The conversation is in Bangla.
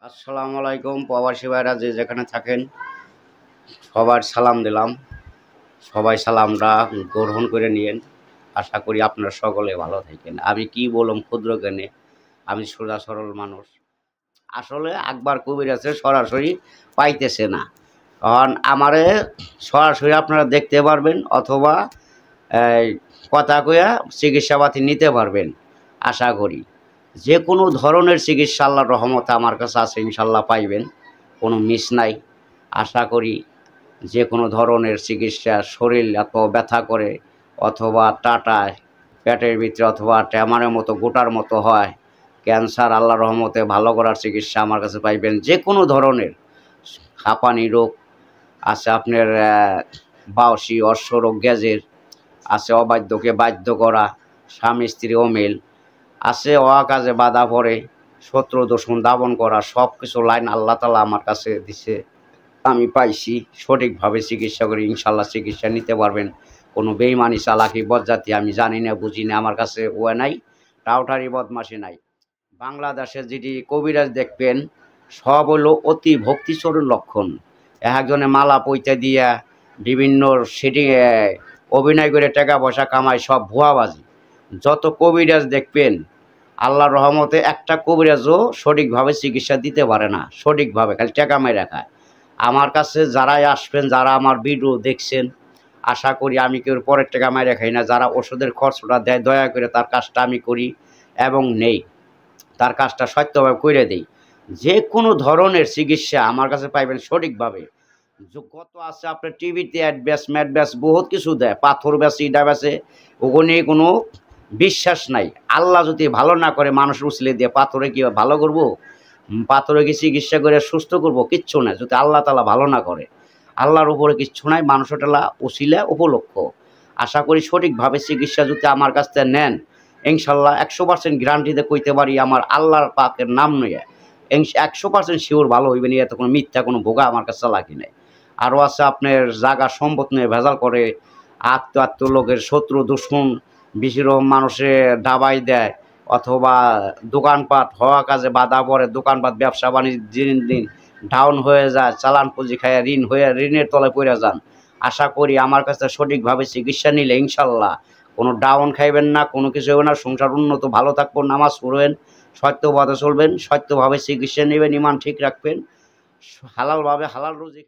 আসসালামু আলাইকুম প্রবাসী ভাইরা যে যেখানে থাকেন সবার সালাম দিলাম। সবাই সালামটা গ্রহণ করে নিয়েন। আশা করি আপনারা সকলে ভালো থাকেন। আমি কি বললাম ক্ষুদ্র জ্ঞানে, আমি সোজা সরল মানুষ। আসলে আকবর কবিরাজে সরাসরি পাইতেছে না, কারণ আমারে সরাসরি আপনারা দেখতে পারবেন অথবা এই কথা কইয়া চিকিৎসাপাতি নিতে পারবেন। আশা করি যে কোনো ধরনের চিকিৎসা আল্লাহর রহমতে আমার কাছে আছে, ইনশাল্লাহ পাইবেন, কোনো মিস নাই। আশা করি যে কোনো ধরনের চিকিৎসা, শরীর এত ব্যথা করে অথবা টাটায় পেটের ভিতরে অথবা ট্যামারের মতো গোটার মতো হয়, ক্যান্সার আল্লাহর রহমতে ভালো করার চিকিৎসা আমার কাছে পাইবেন। যে কোনো ধরনের হাঁপানি রোগ আছে, আপনার বাউসি অশ্বরোগ গ্যাজের আছে, অবাধ্যকে বাধ্য করা, স্বামী স্ত্রী অমিল আছে, অকাজে বাধা পড়ে, শত্রু দূষণ দাবন করা, সব কিছু লাইন আল্লাহ তাআলা আমার কাছে দিছে, আমি পাইছি। সঠিকভাবে চিকিৎসা করি, ইনশাল্লাহ চিকিৎসা নিতে পারবেন। কোনো বেইমানি চালাকি বজ্জাতি আমি জানি না, বুঝি না, আমার কাছে ওয়া নাই, টাউটারি বদমাশি নাই। বাংলাদেশের যেটি কবিরাজ দেখবেন সব হলো অতি ভক্তিচরের লক্ষণ। একজনে মালা পইতে দিয়া বিভিন্ন সেটিংয়ে অভিনয় করে টাকা পয়সা কামায়, সব ভুয়াবাজি। যত কবিরাজ দেখবেন আল্লাহর রহমতে একটা কবিরাজও সঠিকভাবে চিকিৎসা দিতে পারে না, সঠিকভাবে খালি টাকা মেরে খায়। আমার কাছে যারাই আসবেন, যারা আমার ভিডিও দেখছেন, আশা করি আমি কেউ পরের টাকা মেরে খাই না। যারা ওষুধের খরচটা দেয় দয়া করে তার কাজটা আমি করি এবং নেই, তার কাজটা সত্যভাবে করে দেই। যে কোনো ধরনের চিকিৎসা আমার কাছে পাইবেন সঠিকভাবে। কত আছে আপনার টিভিতে অ্যাডব্যাস ম্যাডব্যাস বহুত কিছু দেয়, পাথর ব্যাসে ইটা ব্যাসে, ওখানে কোনো বিশ্বাস নাই। আল্লাহ যদি ভালো না করে মানুষ উছলে দিয়ে পাথরে কি ভালো করব? পাথরে কি চিকিৎসা করে সুস্থ করব? কিচ্ছু না, যদি আল্লাহ তাআলা ভালো না করে। আল্লাহর উপরে কিচ্ছু নাই, মানুষের টালা উছিলা উপলক্ষ। আশা করি সঠিকভাবে চিকিৎসা যদি আমার কাছ থেকে নেন, ইনশাল্লাহ 100% গ্যারান্টিতে কইতে পারি, আমার আল্লাহর পাকের নাম নইয়া 100% শিওর ভালো হইবে না। এত কোনো মিথ্যা কোনো ভোগা আমার কাছে লাগি নাই। আরও আছে আপনার জাগা সম্পদ নিয়ে ভেজাল করে, আত্ম লোকের শত্রু দুশ্মন বেশিরকম মানুষে ডাবাই দেয়, অথবা দোকানপাট হওয়া কাজে বাধা পড়ে, দোকানপাট ব্যবসা বাণিজ্য দিন দিন ডাউন হয়ে যায়, চালান পুঁজি খায় ঋণ হয়ে ঋণের তলায় পড়ে যান। আশা করি আমার কাছে সঠিকভাবে চিকিৎসা নিলে ইনশাল্লাহ কোনো ডাউন খাইবেন না, কোনো কিছু হবে না, সংসার উন্নত ভালো থাকবো, নামাজ পড়বেন, সত্যভাবে চলবেন, সত্যভাবে চিকিৎসা নেবেন, ইমান ঠিক রাখবেন, হালালভাবে হালাল রুজি